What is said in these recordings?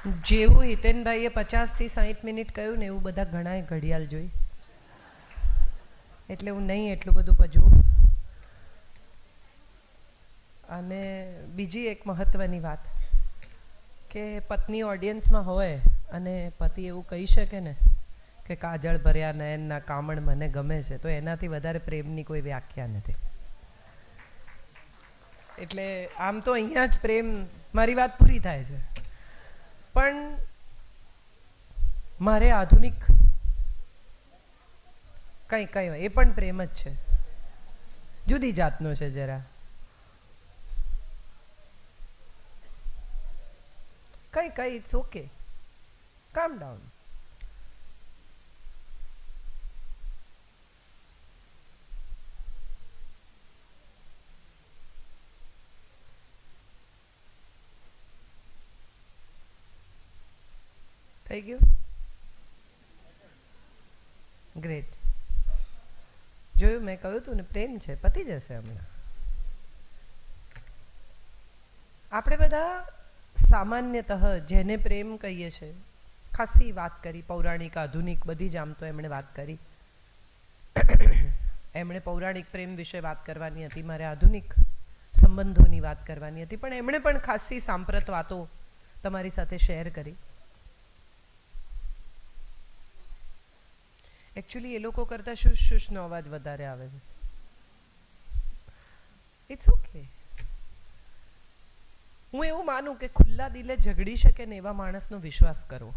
જેવું હિતેનભાઈએ 50 થી 60 મિનિટ કહ્યું ને એવું બધા ઘણાએ ઘડિયાળ જોઈ, એટલે હું નહીં એટલું બધું પજવું. અને બીજી એક મહત્ત્વની વાત કે પત્ની ઓડિયન્સમાં હોય અને પતિ એવું કહી શકે ને કે કાજળ ભર્યા નયનના કામણ મને ગમે છે, તો એનાથી વધારે પ્રેમની કોઈ વ્યાખ્યા નથી. એટલે આમ તો અહીંયા જ પ્રેમ, મારી વાત પૂરી થાય છે. પણ મારે આધુનિક કંઈ એ પણ પ્રેમ જ છે, જુદી જાતનો છે જરા. કંઈ ઇટ્સ ઓકે, કામ ડાઉન. થઈ ગયું? ગ્રેટ. જોયું, મેં કહ્યું હતું ને પ્રેમ છે, પતી જશે હમણાં. આપણે બધા સામાન્યતઃ જેને પ્રેમ કહીએ છીએ, ખાસી વાત કરી, પૌરાણિક આધુનિક બધી જ. આમ તો એમણે વાત કરી, એમણે પૌરાણિક પ્રેમ વિશે વાત કરવાની હતી, મારે આધુનિક સંબંધોની વાત કરવાની હતી, પણ એમણે પણ ખાસી સાંપ્રત વાતો તમારી સાથે શેર કરી. એકચ્યુઅલી એ લોકો કરતાં શુશનો અવાજ વધારે આવે છે. It's okay. હું એવું માનું કે ખુલ્લા દિલે ઝઘડી શકે ને એવા માણસનો વિશ્વાસ કરો.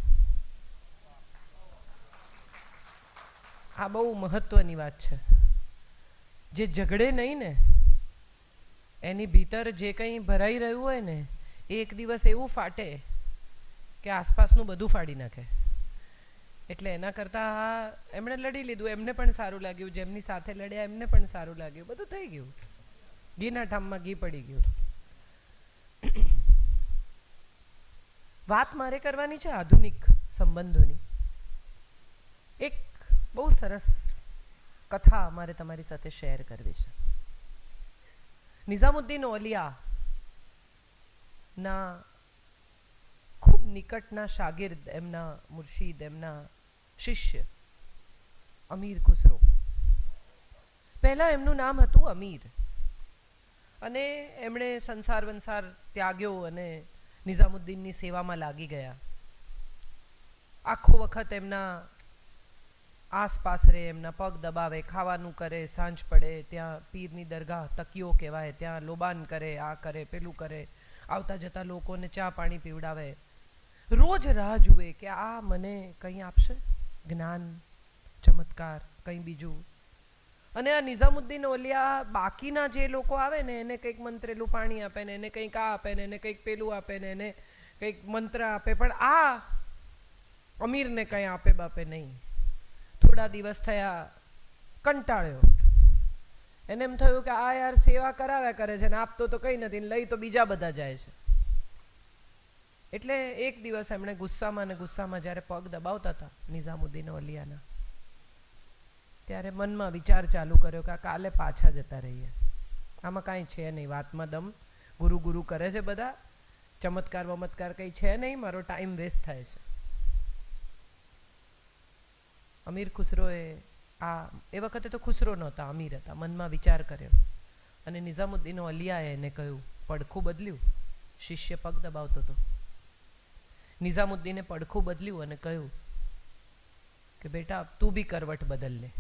આ બહુ મહત્વની વાત છે. જે ઝઘડે નહીં ને, એની ભીતર જે કંઈ ભરાઈ રહ્યું હોય ને, એ એક દિવસ એવું ફાટે કે આસપાસનું બધું ફાડી નાખે. એટલે એના કરતાં એમણે લડી લીધું, એમને પણ સારું લાગ્યું, જેમની સાથે લડ્યા એમને પણ સારું લાગ્યું, બધું થઈ ગયું, ઘીના ઠામમાં ઘી પડી ગયું. વાત મારે કરવાની છે આધુનિક સંબંધોની. એક બહુ સરસ કથા મારે તમારી સાથે શેર કરવી છે. નિઝામુદ્દીન ઓલિયાના ખૂબ નિકટના શાગિર્દ, એમના મુર્શીદ, એમના શિષ્ય અમીર ખુસરો. પહેલાં એમનું નામ હતું અમીર, અને એમણે સંસાર વંસાર ત્યાગ્યો અને નિઝામુદ્દીનની સેવામાં લાગી ગયા. આખો વખત એમના આસપાસ રહે, એમના પગ દબાવે, ખાવાનું કરે, સાંજ પડે ત્યાં પીરની દરગાહ તકીઓ કહેવાય, ત્યાં લોબાન કરે, આ કરે, પેલું કરે, આવતા જતા લોકોને ચા પાણી પીવડાવે. રોજ રાહ જુએ કે આ મને કંઈ આપશે, જ્ઞાન, ચમત્કાર, કંઈ બીજું. અને આ નિઝામુદ્દીન ઓલિયા બાકીના જે લોકો આવે ને એને કંઈક મંત્રેલું પાણી આપે ને, એને કંઈક આ આપે ને, એને કંઈક પેલું આપે ને, એને કંઈક મંત્ર આપે, પણ આ અમીરને કંઈ આપે બાપે નહીં. થોડા દિવસ થયા, કંટાળ્યો. એને એમ થયું કે આ યાર સેવા કરાવ્યા કરે છે ને આપતો તો કંઈ નથી, લઈ તો બીજા બધા જાય છે. એટલે એક દિવસ એમણે ગુસ્સામાં ને ગુસ્સામાં જ્યારે પગ દબાવતા હતા નિઝામુદ્દીન ઓલિયાના, ત્યારે મનમાં વિચાર ચાલુ કર્યો કે કાલે પાછા જતા રહીએ, આમાં કાંઈ છે નહીં, વાતમાં દમ, ગુરુ ગુરુ કરે છે બધા, ચમત્કાર વમત્કાર કંઈ છે નહીં, મારો ટાઈમ વેસ્ટ થાય છે. અમીર ખુસરોએ એ વખતે તો ખુસરો નહોતા, અમીર હતા, મનમાં વિચાર કર્યો અને નિઝામુદ્દીન ઓલિયાએ એને કહ્યું, પડખું બદલ્યું. શિષ્ય પગ દબાવતો હતો. નિઝામુદ્દીને પડખું બદલ્યું અને કહ્યું કે બેટા તું બી કરવટ બદલ લે.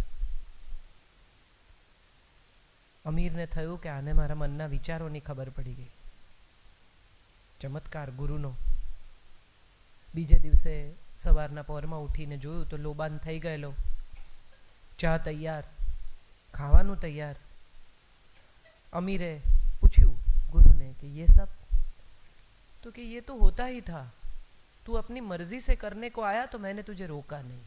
અમીરને થયું કે આને મારા મનના વિચારોની ખબર પડી ગઈ. ચમત્કાર ગુરુનો. બીજે દિવસે સવારના પહોરમાં ઉઠીને જોયું તો લોબાન થઈ ગયેલો, ચા તૈયાર, ખાવાનું તૈયાર. અમીરે પૂછ્યું ગુરુને કે ये सब? तो कि ये तो होता ही था, तू अपनी मर्जी से करने को आया तो मैंने तुझे रोका नहीं.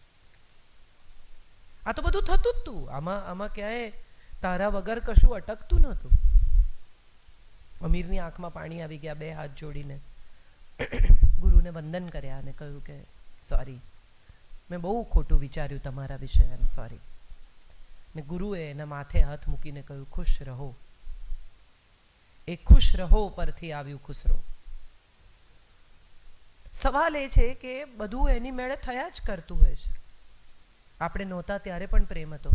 આ તો બધું થતું જ તું, આમાં ક્યાંય તારા વગર કશું અટકતું નહોતું. અમીરની આંખમાં પાણી આવી ગયા. બે હાથ જોડીને ગુરુને વંદન કર્યા અને કહ્યું કે સોરી, મેં બહુ ખોટું વિચાર્યું તમારા વિશે, આઈ એમ સોરી. ને ગુરુએ એના માથે હાથ મૂકીને કહ્યું ખુશ રહો. એ ખુશ રહો પરથી આવ્યું ખુસરો. સવાલ એ છે કે બધું એની મેળે થયા જ કરતું હોય છે. આપણે નહોતા ત્યારે પણ પ્રેમ હતો,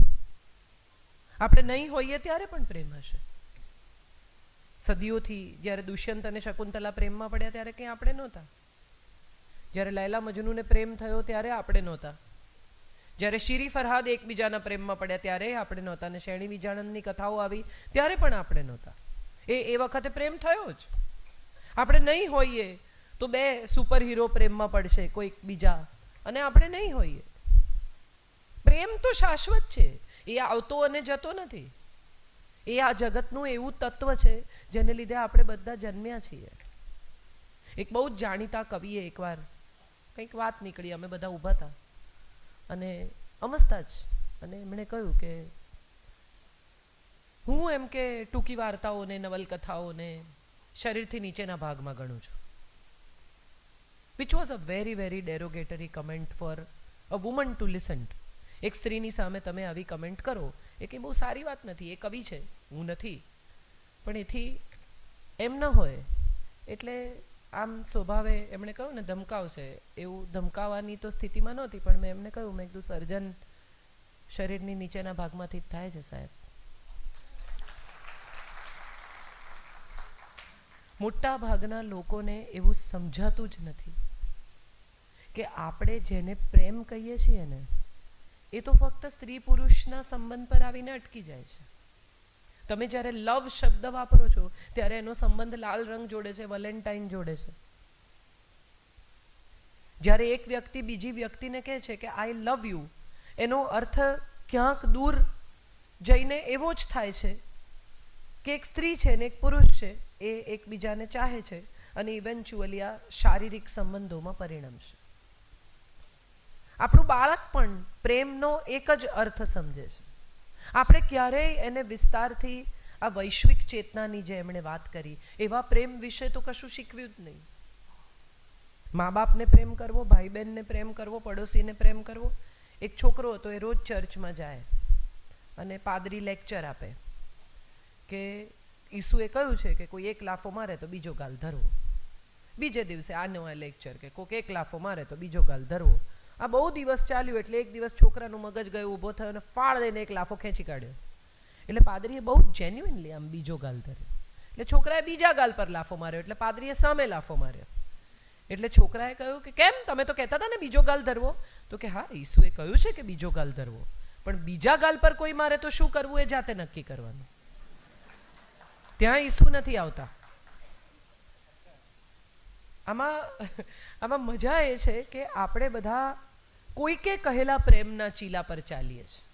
આપણે નહીં હોઈએ ત્યારે પણ પ્રેમ હશે. સદીઓથી જ્યારે દુષ્યંત અને શકુંતલા પ્રેમમાં પડ્યા ત્યારે કંઈ આપણે નહોતા. જ્યારે લૈલા મજનૂને પ્રેમ થયો ત્યારે આપણે નહોતા. જ્યારે શીરી ફરહાદ એકબીજાના પ્રેમમાં પડ્યા ત્યારે આપણે નહોતા. અને શેણી વિજાણંદની કથાઓ આવી ત્યારે પણ આપણે નહોતા. એ વખતે પ્રેમ થયો જ. આપણે નહીં હોઈએ તો બે સુપર હીરો પ્રેમમાં પડશે કોઈક બીજા, અને આપણે નહીં હોઈએ. પ્રેમ તો શાશ્વત છે, એ આવતો અને જતો નથી. એ આ જગતનું એવું તત્વ છે જેને લીધે આપણે બધા જન્મ્યા છીએ. એક બહુ જ જાણીતા કવિએ એકવાર કંઈક વાત નીકળી, અમે બધા ઊભા હતા અને અમસ્તા જ, અને એમણે કહ્યું કે હું એમ કે ટૂંકી વાર્તાઓને, નવલકથાઓને શરીરથી નીચેના ભાગમાં ગણું છું. Which was a very very derogatory comment for a woman to listen. એક સ્ત્રીની સામે તમે આવી કમેન્ટ કરો એ કંઈ બહુ સારી વાત નથી. એ કવિ છે, હું નથી. પણ એથી એમ ન હોય એટલે આમ સ્વભાવે એમણે કહ્યું ને ધમકાવશે, એવું ધમકાવવાની તો સ્થિતિમાં નહોતી, પણ મેં એમને કહ્યું, મેં કીધું સર્જન શરીરની નીચેના ભાગમાંથી જ થાય છે સાહેબ. મોટા ભાગના લોકોને એવું સમજાતું જ નથી કે આપણે જેને પ્રેમ કહીએ છીએ ને એ તો ફક્ત સ્ત્રી પુરુષના સંબંધ પર આવીને અટકી જાય છે. તમે જ્યારે લવ શબ્દ વાપરો છો ત્યારે એનો સંબંધ લાલ રંગ જોડે છે, વેલેન્ટાઇન જોડે છે. જ્યારે એક વ્યક્તિ બીજી વ્યક્તિને કહે છે કે આઈ લવ યુ, એનો અર્થ ક્યાંક દૂર જઈને એવો જ થાય છે કે એક સ્ત્રી છે ને એક પુરુષ છે, એ એકબીજાને ચાહે છે અને ઇવેન્ચ્યુઅલી આ શારીરિક સંબંધોમાં પરિણમશે. આપણું બાળક પણ પ્રેમનો એક જ અર્થ સમજે છે. આપણે ક્યારેય એને વિસ્તારથી આ વૈશ્વિક ચેતનાની જે એમણે વાત કરી એવા પ્રેમ વિશે તો કશું શીખવ્યું જ નહીં. મા બાપને પ્રેમ કરવો, ભાઈ બહેનને પ્રેમ કરવો, પડોશીને પ્રેમ કરવો. એક છોકરો હતો, એ રોજ ચર્ચમાં જાય અને પાદરી લેક્ચર આપે કે ઈસુએ કહ્યું છે કે કોઈ એક લાફો મારે તો બીજો ગાલ ધરવો. બીજે દિવસે આનો આ લેક્ચર કે કોઈક એક લાફો મારે તો બીજો ગાલ ધરવો. આ બહુ દિવસ ચાલ્યું એટલે એક દિવસ છોકરાનું મગજ ગયું, ઊભો થયો અને ફાળ દઈને એક લાફો ખેંચી કાઢ્યો. એટલે પાદરીએ બહુ જેન્યુઇનલી આમ બીજો ગાલ ધર્યો. એટલે છોકરાએ બીજા ગાલ પર લાફો માર્યો એટલે પાદરીએ સામે લાફો માર્યો. એટલે છોકરાએ કહ્યું કે કેમ, તમે તો કહેતા હતા ને બીજો ગાલ ધરવો. તો કે હા, ઈસુએ કહ્યું છે કે બીજો ગાલ ધરવો, પણ બીજા ગાલ પર કોઈ મારે તો શું કરવું એ જાતે નક્કી કરવાનું. ત્યાં ઈસુ નથી આવતા. આમાં મજા એ છે કે આપણે બધા કોઈકે કહેલા પ્રેમના ચીલા પર ચાલીએ છીએ.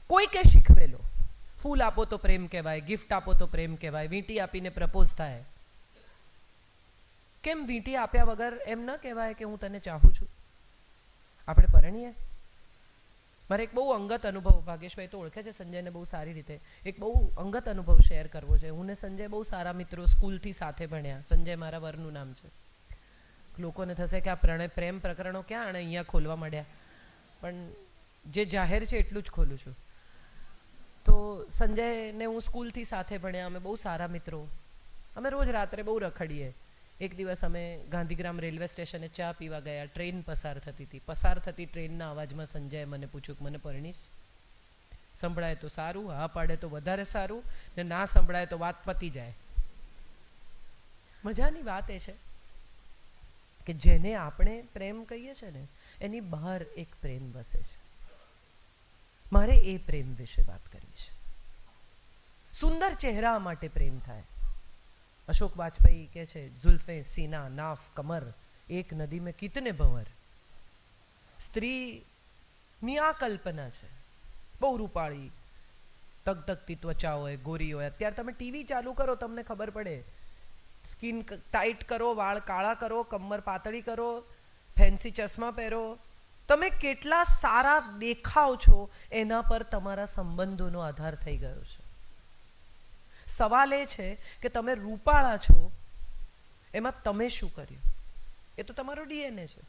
કોઈકે શીખવેલો, ફૂલ આપો તો પ્રેમ કહેવાય, ગિફ્ટ આપો તો પ્રેમ કહેવાય, વીંટી આપીને પ્રપોઝ થાય. કેમ વીંટી આપ્યા વગર એમ ન કહેવાય કે હું તને ચાહું છું? આપણે પરણીએ. મારે એક બહુ અંગત અનુભવ, ભાગેશભાઈ તો ઓળખે છે સંજયને બહુ સારી રીતે, એક બહુ અંગત અનુભવ શેર કરવો છે. હું ને સંજય બહુ સારા મિત્રો, સ્કૂલથી સાથે ભણ્યા. સંજય મારા વરનું નામ છે. લોકોને થશે કે આ પ્રેમ પ્રકરણો ક્યાં આણે અહીંયા ખોલવા માંડ્યા, પણ જે જાહેર છે એટલું જ ખોલું છું. તો સંજયને હું સ્કૂલથી સાથે ભણ્યા, અમે બહુ સારા મિત્રો. અમે રોજ રાત્રે બહુ રખડીએ. એક દિવસ અમે ગાંધીગ્રામ રેલવે સ્ટેશને ચા પીવા ગયા. ટ્રેન પસાર થતી હતી. પસાર થતી ટ્રેનના અવાજમાં સંજયે મને પૂછ્યું કે મને પરણીશ? સંભળાય તો સારું, હા પાડે તો વધારે સારું, ને ના સંભળાય તો વાત પતી જાય. મજાની વાત એ છે કે જેને આપણે પ્રેમ કહીએ છીએ ને એની બહાર એક પ્રેમ વસે છે. મારે એ પ્રેમ વિશે વાત કરવી છે. સુંદર ચહેરા માટે પ્રેમ થાય. અશોક વાજપેયી કહે છે, ઝુલ્ફે સીના નાફ કમર એક નદી મેં કિતને ભંવર. સ્ત્રીની આ કલ્પના છે, બહુ રૂપાળી, ટકટકતી ત્વચા હોય, ગોરી હોય. અત્યારે તમે ટીવી ચાલુ કરો, તમને ખબર પડે. સ્કિન ટાઈટ કરો, વાળ કાળા કરો, કમર પાતળી કરો, ફેન્સી ચશ્મા પહેરો, તમે કેટલા સારા દેખાવ છો એના પર તમારા સંબંધોનો આધાર થઈ ગયો છે. સવાલ એ છે કે તમે રૂપાળા છો, એમાં તમે શું કર્યું? એ તો તમારો ડીએનએ છે.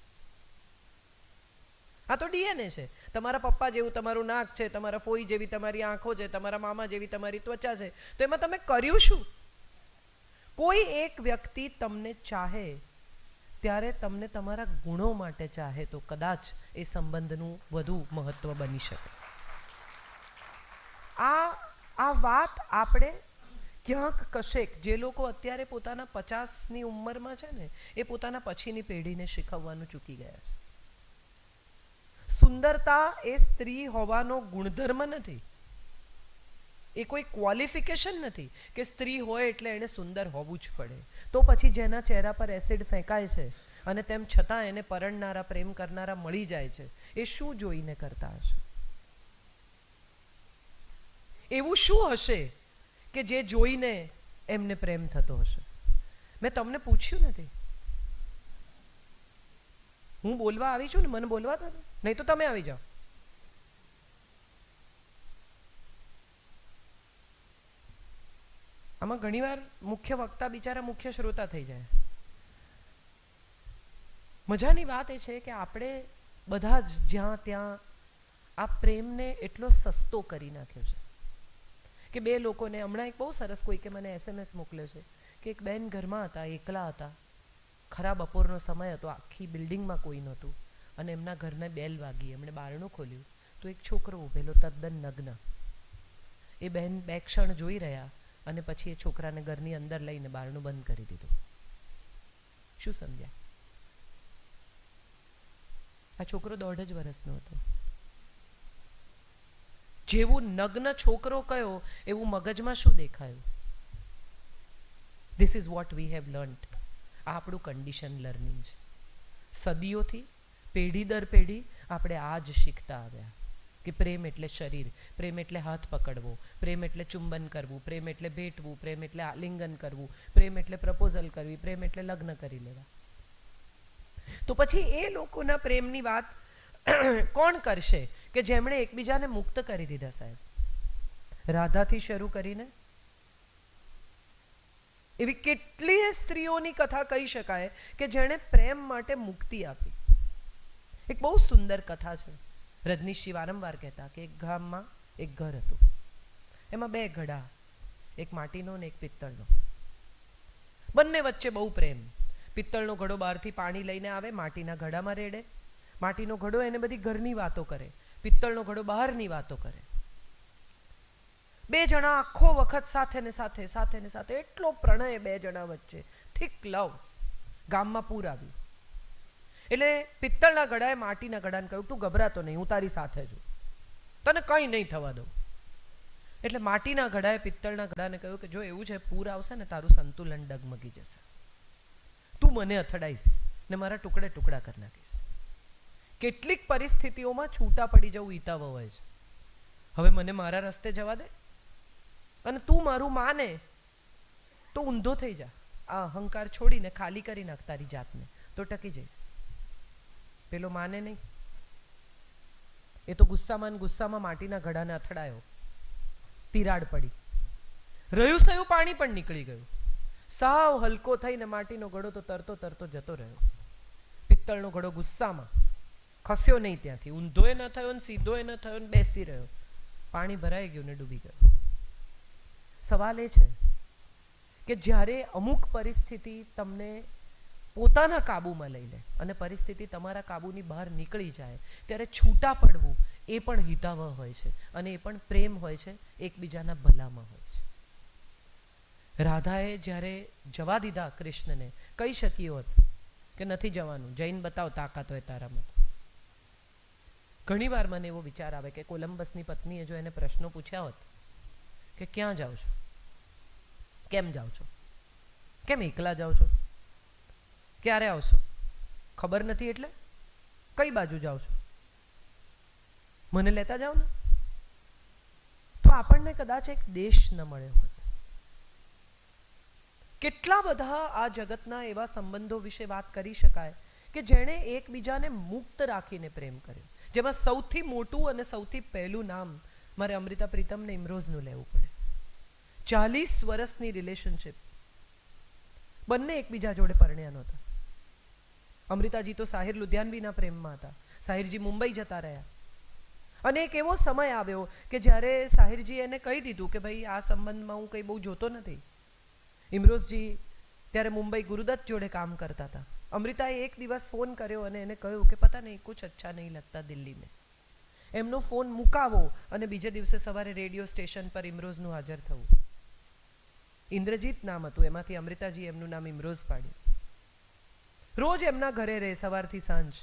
આ તો ડીએનએ છે. તમારા પપ્પા જેવું તમારું નાક છે, તમારા ફોઈ જેવી તમારી આંખો છે, તમારા મામા જેવી તમારી ત્વચા છે. તો એમાં તમે કર્યું શું? કોઈ એક વ્યક્તિ તમને ચાહે ત્યારે તમને તમારા ગુણો માટે ચાહે તો કદાચ એ સંબંધનું વધુ મહત્વ બની શકે. આ વાત આપણે ક્યાંક કશેક જે લોકો અત્યારે પોતાના 50ની ઉંમરમાં છે ને, એ પોતાના પછીની પેઢીને શીખવવાનું ચૂકી ગયા છે. સુંદરતા એ સ્ત્રી હોવાનો ગુણધર્મ નથી, એ કોઈ ક્વોલિફિકેશન નથી કે સ્ત્રી હોય એટલે એને સુંદર હોવું જ પડે. તો પછી જેના ચહેરા પર એસિડ ફેંકાય છે અને તેમ છતાં એને પરણનારા, પ્રેમ કરનારા મળી જાય છે, એ શું જોઈને કરતા હશે? એવું શું હશે કે જે જોઈને એમને પ્રેમ થતો હશે? મેં તમને પૂછ્યું નથી. હું બોલવા આવી છું ને, મને બોલવા દો ને, નહીં તો તમે આવી જાઓ. આમાં ઘણીવાર મુખ્ય વક્તા બિચારા મુખ્ય શ્રોતા થઈ જાય. મજાની વાત એ છે કે આપણે બધા જ જ્યાં ત્યાં આ પ્રેમને એટલો સસ્તો કરી નાખ્યો છે કે બે લોકોને, હમણાં એક બહુ સરસ કોઈકે મને SMS મોકલ્યો છે કે એક બેન ઘરમાં હતા, એકલા હતા, ખરાબ બપોરનો સમય હતો, આખી બિલ્ડિંગમાં કોઈ નહોતું અને એમના ઘરને બેલ વાગી, એમણે બારણું ખોલ્યું તો એક છોકરો ઊભેલો તદ્દન નગ્ન. એ બહેન બે ક્ષણ જોઈ રહ્યા અને પછી એ છોકરાને ઘરની અંદર લઈને બારણું બંધ કરી દીધું. શું સમજ્યા? આ છોકરો 1.5 વર્ષનો હતો. જેવું નગ્ન છોકરો કયો એવું મગજમાં શું દેખાયું? This is what we have learnt. આ આપણું કન્ડિશન લર્નિંગ છે. સદીઓથી પેઢી દર પેઢી આપણે આ જ શીખતા આવ્યા કે પ્રેમ એટલે શરીર, પ્રેમ એટલે હાથ પકડવો, પ્રેમ એટલે ચુંબન કરવું, પ્રેમ એટલે ભેટવું, પ્રેમ એટલે આલિંગન કરવું, પ્રેમ એટલે પ્રપોઝલ કરવી, પ્રેમ એટલે લગ્ન કરી લેવા. તો પછી એ લોકોના પ્રેમની વાત કોણ કરશે કે જેમણે એકબીજાને મુક્ત કરી દીધા? સાહેબ, રાધાથી શરૂ કરીને એવી કેટલીય સ્ત્રીઓની કથા કહી શકાય કે જેણે પ્રેમ માટે મુક્તિ આપી. એક બહુ સુંદર કથા છે. રજનીશજી વારંવાર કહેતા કે એક ગામમાં એક ઘર હતું, એમાં 2 ઘડા, એક માટીનો ને એક પિત્તળનો. બંને વચ્ચે બહુ પ્રેમ. પિત્તળનો ઘડો બહારથી પાણી લઈને આવે, માટીના ઘડામાં રેડે. માટીનો ઘડો એને બધી ઘરની વાતો કરે, પિત્તળનો ઘડો બહારની વાતો કરે. 2 જણા આખો વખત સાથે ને સાથે એટલો પ્રણય 2 જણા વચ્ચે, થીક લવ. ગામમાં પૂર આવ્યું એટલે પિત્તળના ઘડાએ માટીના ઘડાને કહ્યું, તું ગભરાતો નહીં, હું તારી સાથે છું, તને કંઈ નહીં થવા દઉં. એટલે માટીના ઘડાએ પિત્તળના ઘડાને કહ્યું કે જો એવું છે, પૂર આવશે ને તારું સંતુલન ડગમગી જશે, તું મને અથડાઈશ ને મારા ટુકડે ટુકડા કરી નાખીશ. કેટલીક પરિસ્થિતિઓમાં છૂટા પડી જવું હિતાવહ હોય છે. હવે મને મારા રસ્તે જવા દે અને તું મારું માને તો ઊંધો થઈ જા. આ અહંકાર છોડીને ખાલી કરી નાખ તારી જાતને, તો ટકી જઈશ. પેલો માને નહીં, એ તો ગુસ્સામાં માટીના ઘડાને અથડાયો, તિરાડ પડી, રહ્યું સયું પાણી પણ નીકળી ગયું. સાવ હલકો થઈને માટીનો ઘડો તો તરતો જતો રહ્યો. પિત્તળનો ઘડો ગુસ્સામાં ખસ્યો નહીં ત્યાંથી, ઊંધોય ન થયો ને સીધોય ન થયો ને બેસી રહ્યો. પાણી ભરાઈ ગયું ને ડૂબી ગયો. સવાલ એ છે કે જ્યારે અમુક પરિસ્થિતિ તમને પોતાના કાબૂમાં લઈ લે અને પરિસ્થિતિ તમારા કાબૂની બહાર નીકળી જાય, ત્યારે છૂટા પડવું એ પણ હિતાવહ હોય છે અને એ પણ પ્રેમ હોય છે, એકબીજાના ભલામાં હોય છે. રાધાએ જ્યારે જવા દીધા કૃષ્ણને, કહી શક્યો હોત કે નથી જવાનું, જઈને બતાવ તાકાત હોય તારામાં. ઘણીવાર મને એવો વિચાર આવે કે કોલંબસની પત્નીએ જો એને પ્રશ્નો પૂછ્યા હોત કે ક્યાં જાઓ છો, કેમ જાઓ છો, કેમ એકલા જાઓ છો, ક્યારે આવશો, ખબર નથી એટલે કઈ બાજુ જાઓ છો, મને લેતા જાઓ ને, તો આપણને કદાચ એક દેશ ન મળ્યો હોત. કેટલા બધા આ જગતના એવા સંબંધો વિશે વાત કરી શકાય કે જેણે એકબીજાને મુક્ત રાખીને પ્રેમ કર્યો, જેમાં સૌથી મોટું અને સૌથી પહેલું નામ મારે અમૃતા પ્રીતમને ઇમરોઝનું લેવું પડે. 40 વર્ષની રિલેશનશિપ, બંને એકબીજા જોડે પરણ્યા નહોતા. અમૃતાજી તો સાહિર લુધિયાનવીના પ્રેમમાં હતા, સાહિરજી મુંબઈ જતા રહ્યા અને એક એવો સમય આવ્યો કે જ્યારે સાહિરજી એને કહી દીધું કે ભાઈ આ સંબંધમાં હું કંઈ બહુ જોતો નથી. ઇમરોઝજી ત્યારે મુંબઈ ગુરુદત્ત જોડે કામ કરતા હતા અમૃતાએ એક દિવસ ફોન કર્યો અને એને કહ્યું કે પતા નહીં કુછ અચ્છા નહીં લગતા દિલ્હી મેં. એમનો ફોન મુકાવો અને બીજે દિવસે સવારે રેડિયો સ્ટેશન પર ઇમરોઝનું હાજર થવું. ઇન્દ્રજીત નામ હતું, એમાંથી અમૃતાજી એમનું નામ ઇમરોઝ પાડ્યું. રોજ એમના ઘરે રહે સવારથી સાંજ.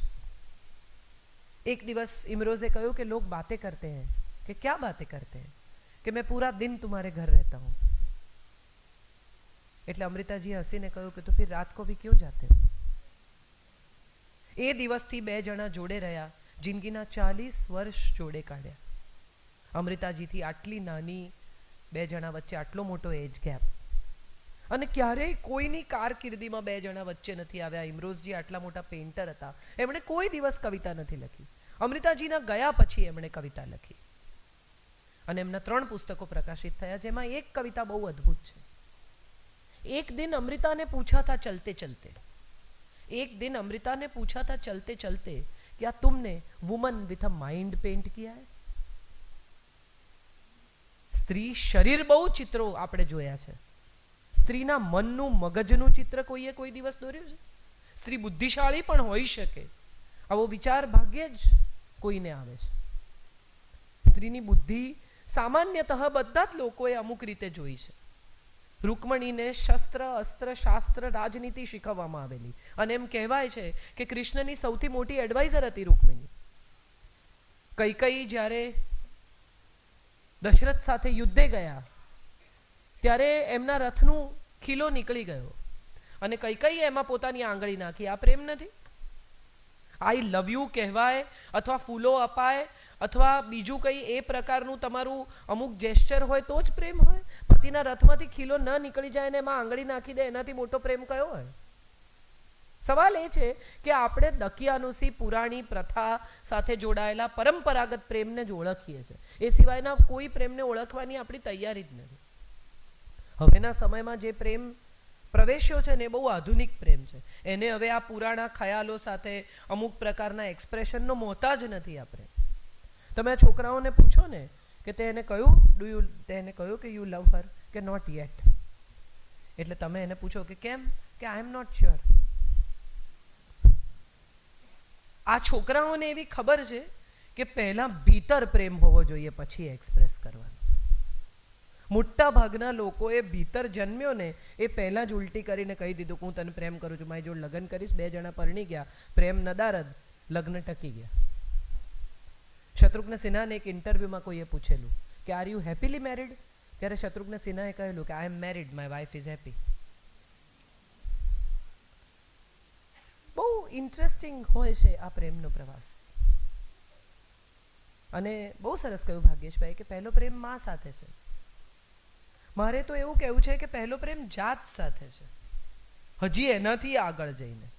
એક દિવસ ઇમરોઝે કહ્યું કે લોગ બાतें करते हैं कि क्या बातें करते हैं कि मैं पूरा दिन तुम्हारे घर रहता हूँ. એટલે અમૃતાજીએ હસીને કહ્યું કે તો फिर रात को भी क्यों जाते हो. એ દિવસથી બે જણા જોડે રહ્યા, જિંદગીના 40 વર્ષ જોડે કાઢ્યા. અમૃતાજીથી આટલી નાની બે જણા વચ્ચે આટલો મોટો એજ ગેપ, અને ક્યારેય કોઈની કારકિર્દીમાં બે જણા વચ્ચે નથી આવ્યા. ઇમરોઝજી આટલા મોટા પેઇન્ટર હતા, એમણે કોઈ દિવસ કવિતા નથી લખી. અમૃતાજીના ગયા પછી એમણે કવિતા લખી અને એમના 3 પુસ્તકો પ્રકાશિત થયા, જેમાં એક કવિતા બહુ અદ્ભુત છે. एक दिन अमृता ने पूछा था चलते चलते, एक दिन अमृता ने पूछा था चलते चलते, क्या तुमने woman with a mind paint किया है. સ્ત્રી શરીર બહુ ચિત્રો આપણે જોયા છે, સ્ત્રીના મનનું મગજનું ચિત્ર કોઈએ કોઈ દિવસ દોર્યું છે. સ્ત્રી બુદ્ધિશાળી પણ હોઈ શકે, આવો વિચાર ભાગ્યે જ કોઈને આવે છે. સ્ત્રીની બુદ્ધિ સામાન્યતઃ બધા જ લોકોએ અમુક રીતે જોઈ છે. રૂકમણીને શસ્ત્ર અસ્ત્ર શાસ્ત્ર રાજનીતિ શીખવવામાં આવેલી, અને એમ કહેવાય છે કે કૃષ્ણની સૌથી મોટી એડવાઇઝર હતી રૂકમણી. કૈકેયી જ્યારે દશરથ સાથે યુદ્ધે ગયા ત્યારે એમના રથનું ખીલો નીકળી ગયો અને કૈકેયીએ એમાં પોતાની આંગળી નાખી. આ પ્રેમ નથી? આઈ લવ યુ કહેવાય અથવા ફૂલો અપાય અથવા બીજું કંઈ એ પ્રકારનું તમારું અમુક જેસ્ચર હોય તો જ પ્રેમ હોય. પતિના રથમાંથી ખીલો ન નીકળી જાય ને એમાં આંગળી નાખી દે, એનાથી મોટો પ્રેમ કયો હોય? સવાલ એ છે કે આપણે દકિયાનુસી પુરાણી પ્રથા સાથે જોડાયેલા પરંપરાગત પ્રેમને જ ઓળખીએ છીએ, એ સિવાયના કોઈ પ્રેમને ઓળખવાની આપણી તૈયારી જ નથી. હવેના સમયમાં જે પ્રેમ પ્રવેશ્યો છે ને એ બહુ આધુનિક પ્રેમ છે. એને હવે આ પુરાણા ખ્યાલો સાથે અમુક પ્રકારના એક્સપ્રેશનનો મોહતાજ નથી આપણે. તમે આ છોકરાઓને પૂછો ને કે તે એને કહ્યું તેને કહ્યું કે યુ લવ હર, કે નોટ યેટ. એટલે તમે એને પૂછો કે કેમ, કે આઈ એમ નોટ શ્યોર. આ છોકરાઓને એવી ખબર છે કે પહેલા ભીતર પ્રેમ હોવો જોઈએ પછી એક્સપ્રેસ કરવાનો. મોટા ભાગના લોકોએ ભીતર જન્મ્યો ને એ પહેલાં જ ઉલટી કરીને કહી દીધું કે હું તને પ્રેમ કરું છું, મારી જોડે લગ્ન કરીશ. 2 જણા પરણી ગયા, પ્રેમ નદારદ, લગ્ન ટકી ગયા. શત્રુઘ્ન સિન્હાને એક ઇન્ટરવ્યૂમાં કોઈએ પૂછેલું કે આર યુ હેપીલી મેરિડ, ત્યારે શત્રુઘ્ન સિન્હાએ કહેલું કે I am married, my wife is happy. બહુ ઇન્ટરેસ્ટિંગ હોય છે આ પ્રેમનો પ્રવાસ. અને બહુ સરસ કહ્યું ભાગ્યેશભાઈ કે પહેલો પ્રેમ મા સાથે છે. મારે તો એવું કહેવું છે કે પહેલો પ્રેમ જાત સાથે છે, હજી એનાથી આગળ જઈને.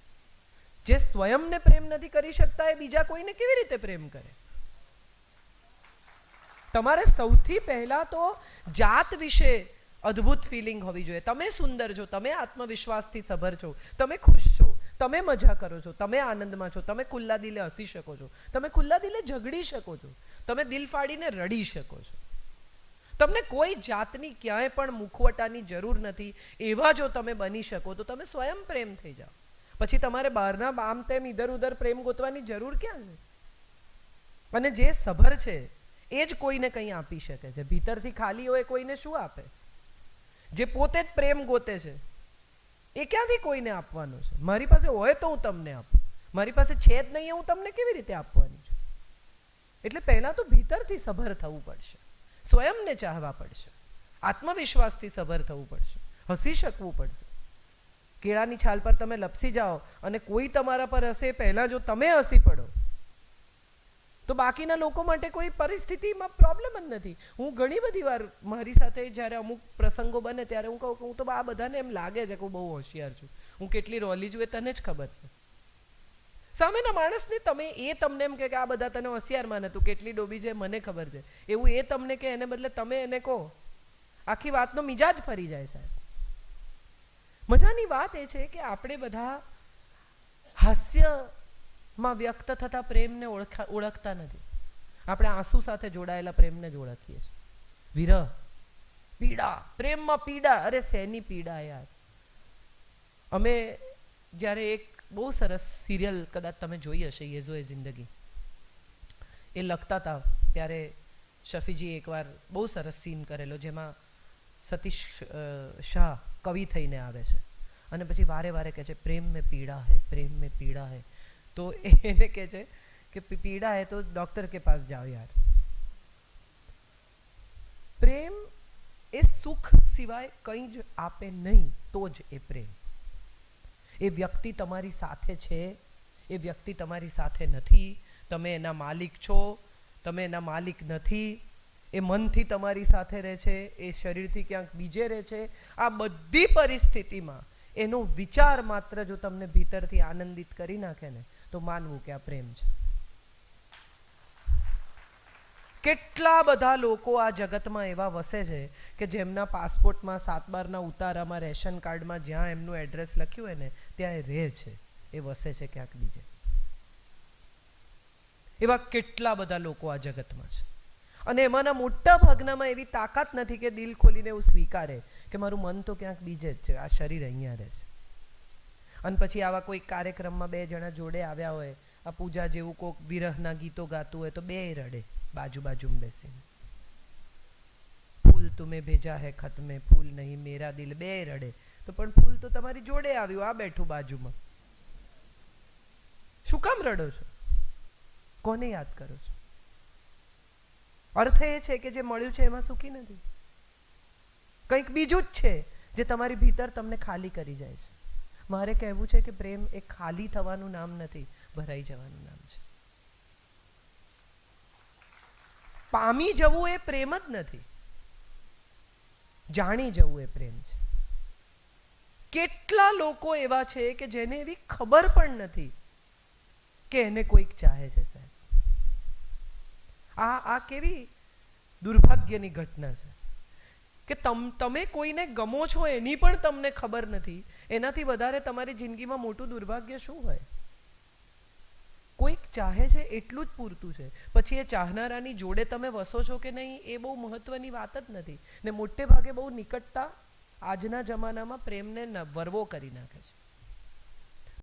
જે સ્વયંને પ્રેમ નથી કરી શકતા એ બીજા કોઈને કેવી રીતે પ્રેમ કરે? તમારે સૌથી પહેલા તો જાત વિશે અદ્ભુત ફિલિંગ હોવી જોઈએ. તમે સુંદર છો, તમે આત્મવિશ્વાસથી સભર છો, તમે ખુશ છો, તમે મજા કરો છો, તમે આનંદમાં છો, તમે ખુલ્લા દિલે હસી શકો છો, તમે ખુલ્લા દિલે ઝઘડી શકો છો, તમે દિલ ફાડીને રડી શકો છો. તમને કોઈ જાતની ક્યાંય પણ મુખવટાની જરૂર નથી. એવા જો તમે બની શકો તો તમે સ્વયં પ્રેમ થઈ જાઓ. પછી તમારે બહારના આમ તેમ ઇધર ઉધર પ્રેમ ગોતવાની જરૂર ક્યાં છે? અને જે સભર છે એ જ કોઈને કંઈ આપી શકે છે. ભીતરથી ખાલી હોય કોઈને શું આપે? જે પોતે જ પ્રેમ ગોતે છે એ ક્યાંથી કોઈને આપવાનો છે? મારી પાસે હોય તો હું તમને આપું, મારી પાસે છે જ નહીં, હું તમને કેવી રીતે આપવાની છું? એટલે પહેલાં તો ભીતરથી સભર થવું પડશે, સ્વયંને ચાહવા પડશે, આત્મવિશ્વાસથી સભર થવું પડશે, હસી શકવું પડશે. કેળાની છાલ પર તમે લપસી જાઓ અને કોઈ તમારા પર હસે પહેલાં જો તમે હસી પડો તો બાકીના લોકો માટે કોઈ પરિસ્થિતિમાં પ્રોબ્લેમ જ નથી. હું ઘણી બધી વાર મારી સાથે જ્યારે અમુક પ્રસંગો બને ત્યારે હું કહું કે હું તો આ બધાને એમ લાગે છે કે હું બહુ હોશિયાર છું, હું કેટલી રોલી છું એ તને જ ખબર છે. સામેના માણસને તમે એ તમને એમ કે આ બધા તને હોશિયાર માને, તું કેટલી ડોબી છે મને ખબર છે, એવું એ તમને કે એને બદલે તમે એને કહો, આખી વાતનો મિજાજ ફરી જાય સાહેબ. મજાની વાત એ છે કે આપણે બધા હાસ્યમાં વ્યક્ત થતા પ્રેમને ઓળખતા નથી. આપણે આંસુ સાથે જોડાયેલા પ્રેમને જ ઓળખીએ છીએ. વિરહ, પીડા, પ્રેમમાં પીડા. અરે શેની પીડા યાર! અમે જ્યારે એક બહુ સરસ સિરિયલ કદાચ તમે જોઈ હશે, યેઝો એ જિંદગી. એ લખતા હતા ત્યારે શફીજી એકવાર બહુ સરસ સીન કરેલો, જેમાં સતીશ શાહ કવિ થઈને આવે છે અને પછી વારે વારે કહે છે પ્રેમ મેં પીડા હૈ, પ્રેમ મેં પીડા હૈ. તો એને કહે છે કે પીડા હૈ તો ડૉક્ટર કે પાસ જાઓ યાર. પ્રેમ એ સુખ સિવાય કંઈ જ આપે નહીં તો જ એ પ્રેમ. એ વ્યક્તિ તમારી સાથે છે, એ વ્યક્તિ તમારી સાથે નથી, તમે એના માલિક છો, તમે એના માલિક નથી, એ મનથી તમારી સાથે રહે છે, એ શરીરથી ક્યાંક બીજે રહે છે. આ બધી પરિસ્થિતિમાં એનો વિચાર માત્ર જો તમને ભીતરથી આનંદિત કરી નાખે ને તો માનવું કે આ પ્રેમ છે. કેટલા બધા લોકો આ જગતમાં એવા વસે છે કે જેમના પાસપોર્ટમાં 7/12ના ઉતારામાં રેશન કાર્ડમાં જ્યાં એમનું એડ્રેસ લખ્યું હોય ને ત્યાં એ રહે છે, એ વસે છે ક્યાંક બીજે. એવા કેટલા બધા લોકો આ જગતમાં છે અને એમાંના મોટા ભાગનામાં એવી તાકાત નથી કે દિલ ખોલીને એવું સ્વીકારે કે મારું મન તો ક્યાંક બીજે જ છે, આ શરીર અહીંયા રહે છે. અને પછી આવા કોઈ કાર્યક્રમમાં 2 જણા જોડે આવ્યા હોય, આ પૂજા જેવું કોઈક વિરહના ગીતો ગાતું હોય તો બે રડે બાજુ બાજુમાં બેસીને. ફૂલ તુમે ભેજા હે ખત મેં ફૂલ નહીં મેરા દિલ, બે રડે. તો પણ ફૂલ તો તમારી જોડે આવ્યું, આ બેઠું બાજુમાં, શું કામ રડો છો? કોને યાદ કરો છો? અર્થ એ છે કે જે મળ્યું છે એમાં સુખી નથી, કંઈક બીજું જ છે જે તમારી ભીતર તમને ખાલી કરી જાય છે. મારે કહેવું છે કે પ્રેમ એ ખાલી થવાનું નામ નથી, ભરાઈ જવાનું નામ છે. પામી જવું એ પ્રેમ જ નથી, જાણી જવું એ પ્રેમ છે. કેટલા લોકો એવા છે કે જેને એવી ખબર પણ નથી કે એને કોઈક ચાહે છે. સાહેબ, આ કેવી દુર્ભાગ્યની ઘટના છે કે તમે કોઈને ગમો છો એની પણ તમને ખબર નથી. એનાથી વધારે તમારી જિંદગીમાં મોટું દુર્ભાગ્ય શું હોય? કોઈક ચાહે છે એટલું જ પૂરતું છે, પછી એ ચાહનારાની જોડે તમે વસો છો કે નહીં એ બહુ મહત્વની વાત જ નથી. ને મોટે ભાગે બહુ નિકટતા આજના જમાનામાં પ્રેમને વરવો કરી નાખે છે.